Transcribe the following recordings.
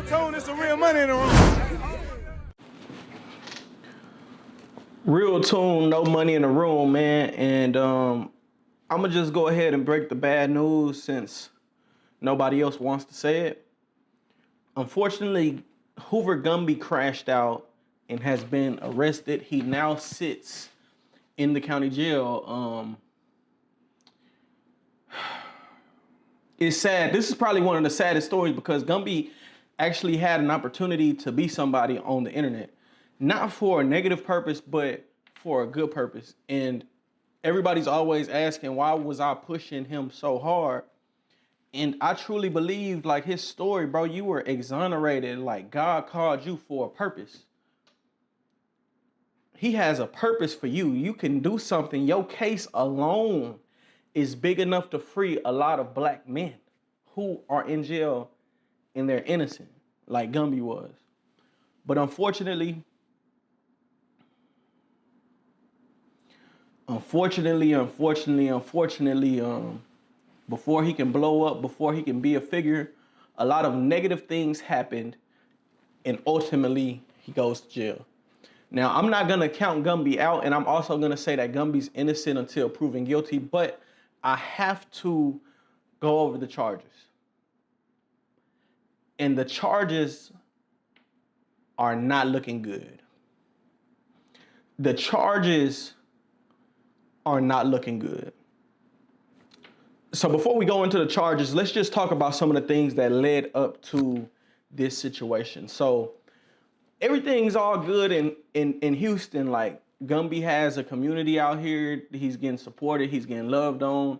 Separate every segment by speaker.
Speaker 1: tone, there's some real money in the room.
Speaker 2: Real tune, no money in the room, man. And I'm gonna just go ahead and break the bad news since nobody else wants to say it. Unfortunately, Hoover Gumby crashed out and has been arrested. He now sits in the county jail. It's sad. This is probably one of the saddest stories because Gumby actually had an opportunity to be somebody on the internet. Not for a negative purpose, but for a good purpose. And everybody's always asking, why was I pushing him so hard? And I truly believed, like, his story, bro, you were exonerated. Like, God called you for a purpose. He has a purpose for you. You can do something. Your case alone is big enough to free a lot of black men who are in jail and they're innocent, like Gumby was. But unfortunately, before he can blow up, before he can be a figure, a lot of negative things happened, and ultimately he goes to jail. Now, I'm not gonna count Gumby out, and I'm also gonna say that Gumby's innocent until proven guilty, but I have to go over the charges. And the charges are not looking good. The charges are not looking good. So before we go into the charges, let's just talk about some of the things that led up to this situation. So everything's all good in Houston. Like, Gumby has a community out here. He's getting supported. He's getting loved on.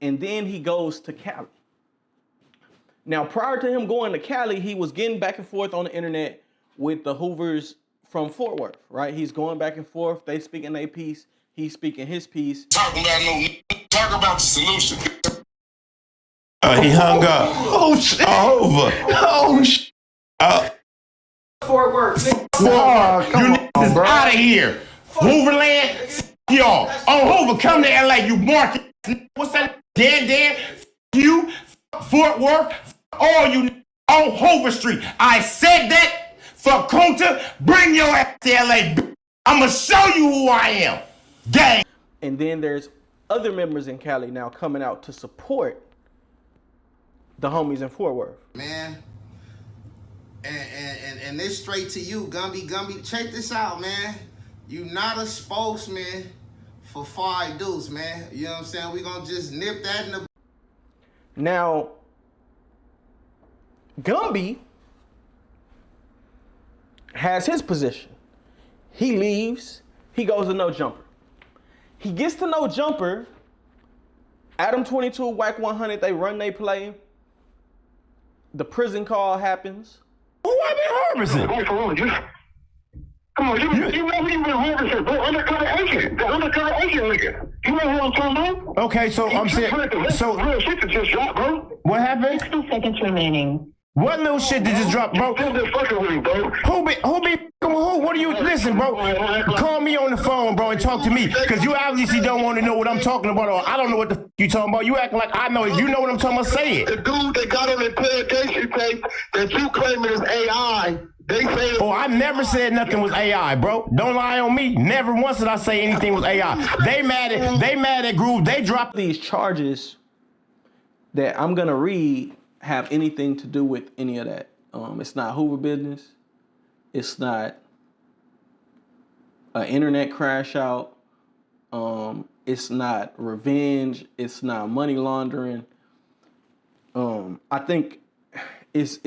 Speaker 2: And then he goes to Cali. Now, prior to him going to Cali, he was getting back and forth on the internet with the Hoovers from Fort Worth, right? He's going back and forth. They speaking their piece. He's speaking his piece.
Speaker 3: Talk about the solution.
Speaker 4: He hung up. Oh, shit. Hoover. Oh, shit.
Speaker 5: Fort Worth.
Speaker 4: You niggas out of here. Hooverland, y'all. On Hoover, come to LA, you market. What's that? Dan, you, Fort Worth, all you on Hoover Street. I said that for Kunta. Bring your ass to LA. I'ma show you who I am. Gang.
Speaker 2: And then there's other members in Cali now coming out to support the homies in Fort Worth.
Speaker 6: Man, and this straight to you, Gumby. Check this out, man. You not a spokesman for 5 dudes, man. You know what I'm saying? We gonna just nip that in the...
Speaker 2: Now, Gumby has his position. He leaves. He goes to No Jumper. He gets to No Jumper. Adam 22, Whack 100, they run, they play. The prison call happens.
Speaker 4: Who I been Harbison?
Speaker 3: Come on, you know who you been Harbison, bro. Undercover agent. The undercover agent nigga. You know who I'm talking about?
Speaker 4: Okay, so I'm saying, so
Speaker 3: real shit that just dropped, bro.
Speaker 4: what happened?
Speaker 5: 60 seconds remaining.
Speaker 4: What little shit that just dropped, bro?
Speaker 3: Still been fucking with me, bro.
Speaker 4: Who be fucking with who? What do you listen, bro? Call me on the phone, bro, and talk to me, cause you obviously don't want to know what I'm talking about, or I don't know what the you talking about. You acting like I know. If you know what I'm talking about, say it.
Speaker 3: The dude that got on the interrogation tape that you claiming is AI. They say.
Speaker 4: Oh, I never said nothing was AI, bro. Don't lie on me. Never once did I say anything was AI. They mad at Groove. They dropped
Speaker 2: These charges that I'm gonna read have anything to do with any of that. It's not Hoover business. It's not an internet crash out. It's not revenge. It's not money laundering. I think it's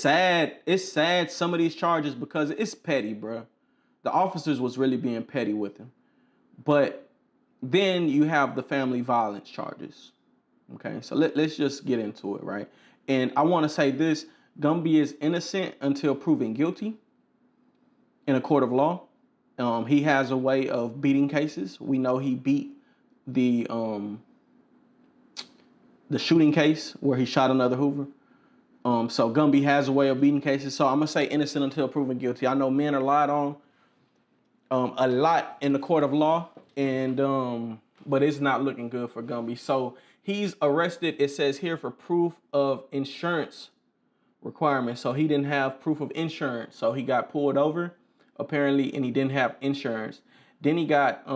Speaker 2: sad. It's sad, some of these charges, because it's petty, bro. The officers was really being petty with him. But then you have the family violence charges. Okay, so let's just get into it, right? And I want to say this: Gumby is innocent until proven guilty in a court of law. He has a way of beating cases. We know he beat the shooting case where he shot another Hoover. So Gumby has a way of beating cases. So I'm gonna say innocent until proven guilty. I know men are lied on a lot in the court of law, and but it's not looking good for Gumby. So he's arrested, it says here, for proof of insurance requirements. So he didn't have proof of insurance. So he got pulled over, apparently, and he didn't have insurance. Then he got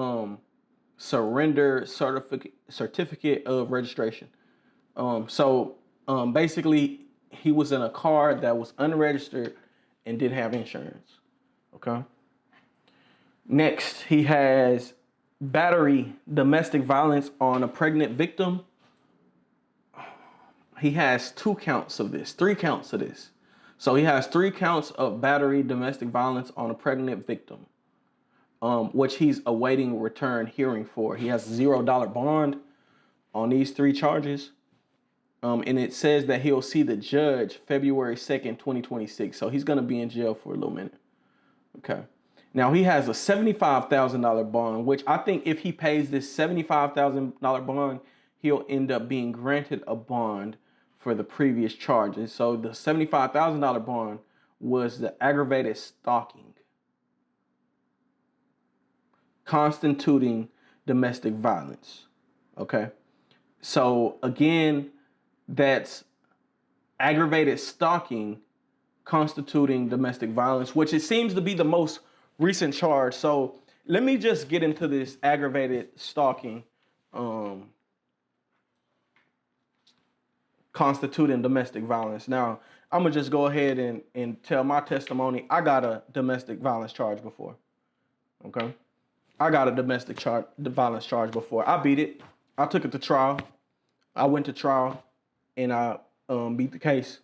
Speaker 2: surrender certificate of registration. Basically, he was in a car that was unregistered and didn't have insurance. Okay. Next, he has battery, domestic violence on a pregnant victim. He has 3 counts of this. So he has 3 counts of battery, domestic violence on a pregnant victim, which he's awaiting return hearing for. He has $0 bond on these 3 charges. And it says that he'll see the judge February 2nd, 2026. So he's going to be in jail for a little minute. Okay. Now he has a $75,000 bond, which I think if he pays this $75,000 bond, he'll end up being granted a bond for the previous charges. So the $75,000 bond was the aggravated stalking, constituting domestic violence. Okay. So again, that's aggravated stalking constituting domestic violence, which it seems to be the most recent charge. So let me just get into this aggravated stalking constituting domestic violence. Now, I'm going to just go ahead and tell my testimony. I got a domestic violence charge before. Okay? I got a domestic violence charge before. I beat it. I took it to trial. I went to trial. And I beat the case.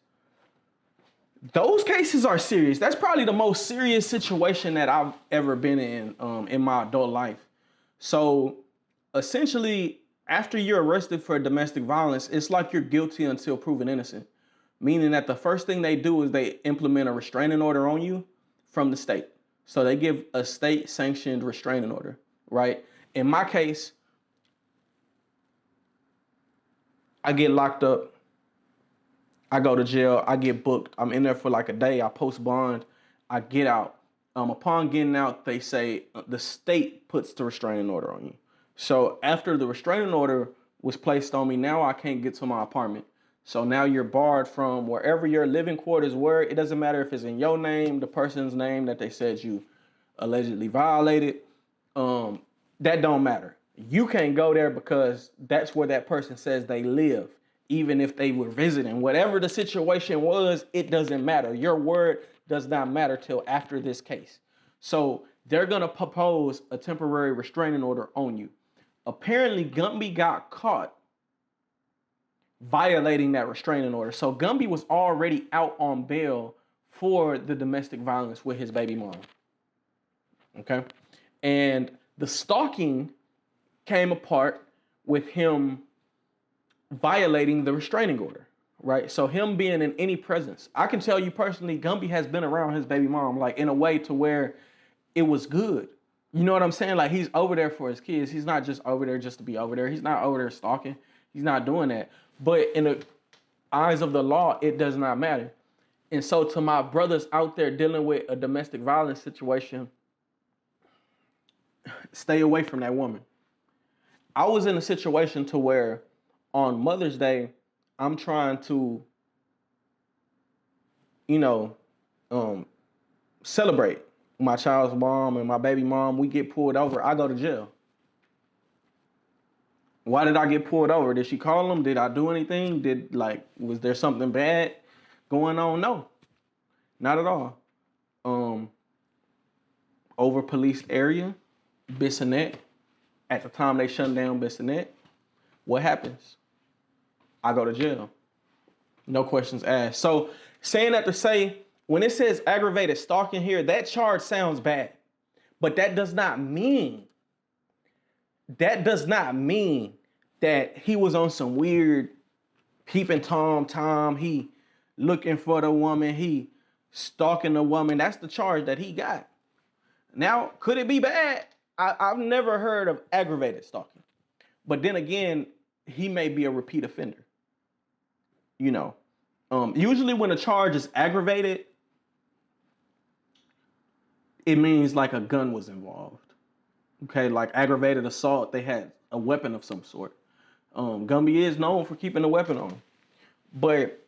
Speaker 2: Those cases are serious. That's probably the most serious situation that I've ever been in my adult life. So essentially, after you're arrested for domestic violence, it's like you're guilty until proven innocent. Meaning that the first thing they do is they implement a restraining order on you from the state. So they give a state-sanctioned restraining order, right? In my case, I get locked up. I go to jail, I get booked. I'm in there for like a day. I post bond, I get out. Upon getting out, they say the state puts the restraining order on you. So after the restraining order was placed on me, now I can't get to my apartment. So now you're barred from wherever your living quarters were. It doesn't matter if it's in your name, the person's name that they said you allegedly violated. That don't matter. You can't go there because that's where that person says they live. Even if they were visiting, whatever the situation was, it doesn't matter. Your word does not matter till after this case. So they're going to propose a temporary restraining order on you. Apparently, Gumby got caught violating that restraining order. So Gumby was already out on bail for the domestic violence with his baby mom. Okay? And the stalking came apart with him violating the restraining order, right? So him being in any presence. I can tell you personally, Gumby has been around his baby mom, like in a way to where it was good. You know what I'm saying? Like he's over there for his kids. He's not just over there just to be over there. He's not over there stalking. He's not doing that. But in the eyes of the law, it does not matter. And so to my brothers out there dealing with a domestic violence situation, stay away from that woman. I was in a situation to where on Mother's Day, I'm trying to, celebrate my child's mom and my baby mom. We get pulled over. I go to jail. Why did I get pulled over? Did she call them? Did I do anything? Was there something bad going on? No, not at all. Over policed area, Bissonnette. At the time they shut down Bissonnette. What happens? I go to jail. No questions asked. So saying that to say, when it says aggravated stalking here, that charge sounds bad. But that does not mean that he was on some weird peeping Tom. He looking for the woman. He stalking the woman. That's the charge that he got. Now, could it be bad? I've never heard of aggravated stalking. But then again, he may be a repeat offender. Usually when a charge is aggravated, it means like a gun was involved. Okay, like aggravated assault, they had a weapon of some sort. Gumby is known for keeping a weapon on him. But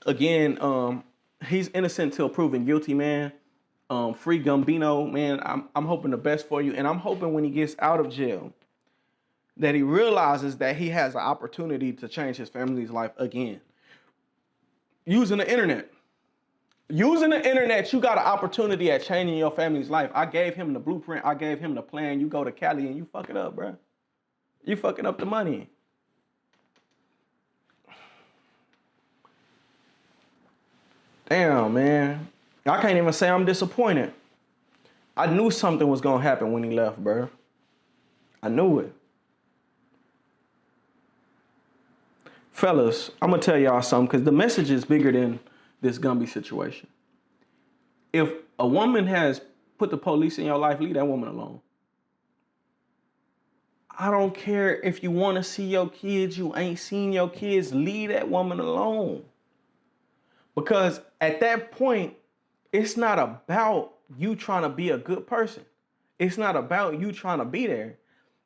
Speaker 2: Again, he's innocent till proven guilty, man. Free Gumbino, man. I'm hoping the best for you, and I'm hoping when he gets out of jail that he realizes that he has an opportunity to change his family's life again. Using the internet. Using the internet, you got an opportunity at changing your family's life. I gave him the blueprint. I gave him the plan. You go to Cali and you fuck it up, bro. You fucking up the money. Damn, man. I can't even say I'm disappointed. I knew something was gonna happen when he left, bro. I knew it. Fellas, I'm gonna tell y'all something, because the message is bigger than this Gumby situation. If a woman has put the police in your life, leave that woman alone. I don't care if you want to see your kids, you ain't seen your kids, leave that woman alone. Because at that point, it's not about you trying to be a good person. It's not about you trying to be there.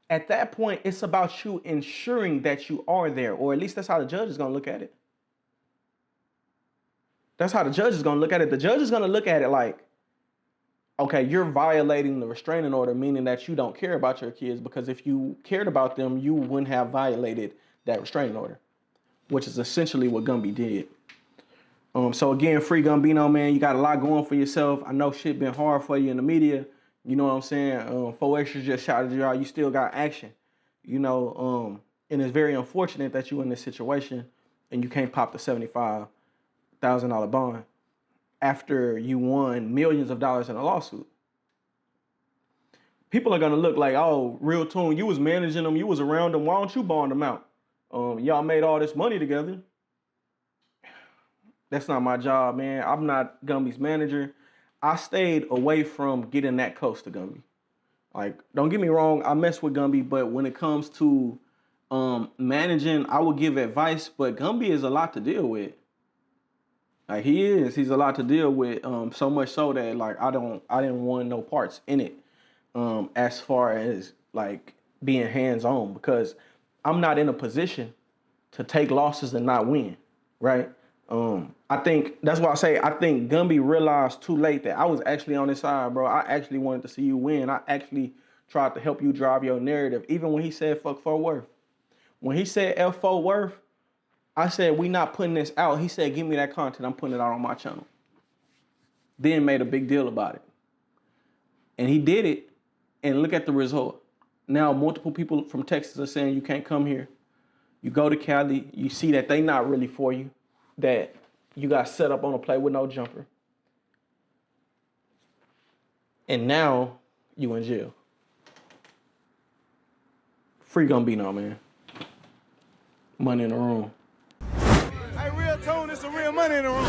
Speaker 2: At that point, it's about you ensuring that you are there, or at least that's how the judge is going to look at it. That's how the judge is going to look at it. The judge is going to look at it like, okay, you're violating the restraining order, meaning that you don't care about your kids, because if you cared about them, you wouldn't have violated that restraining order, which is essentially what Gumby did. So again, free Gumbino, man. You got a lot going for yourself. I know shit been hard for you in the media. You know what I'm saying? 4 Extras just shouted you out. You still got action. You know, and it's very unfortunate that you're in this situation and you can't pop the $75,000 bond after you won millions of dollars in a lawsuit. People are gonna look like, oh, Real Tune, you was managing them, you was around them. Why don't you bond them out? Y'all made all this money together. That's not my job, man. I'm not Gumby's manager. I stayed away from getting that close to Gumby. Like, don't get me wrong, I mess with Gumby, but when it comes to managing, I will give advice, but Gumby is a lot to deal with. Like, he's a lot to deal with, so much so that, like, I didn't want no parts in it, as far as, like, being hands-on, because I'm not in a position to take losses and not win, right? I think that's why I say I think Gumby realized too late that I was actually on his side, bro. I actually wanted to see you win. I actually tried to help you drive your narrative. Even when he said fuck Fort Worth. When he said F Fort Worth, I said we not putting this out. He said give me that content. I'm putting it out on my channel. Then made a big deal about it. And he did it. And look at the result. Now multiple people from Texas are saying you can't come here. You go to Cali. You see that they not really for you. That you got set up on a play with no jumper. And now you in jail. Free Gumbino, man. Money in the room.
Speaker 1: Hey, Real Tone, it's some real money in the room.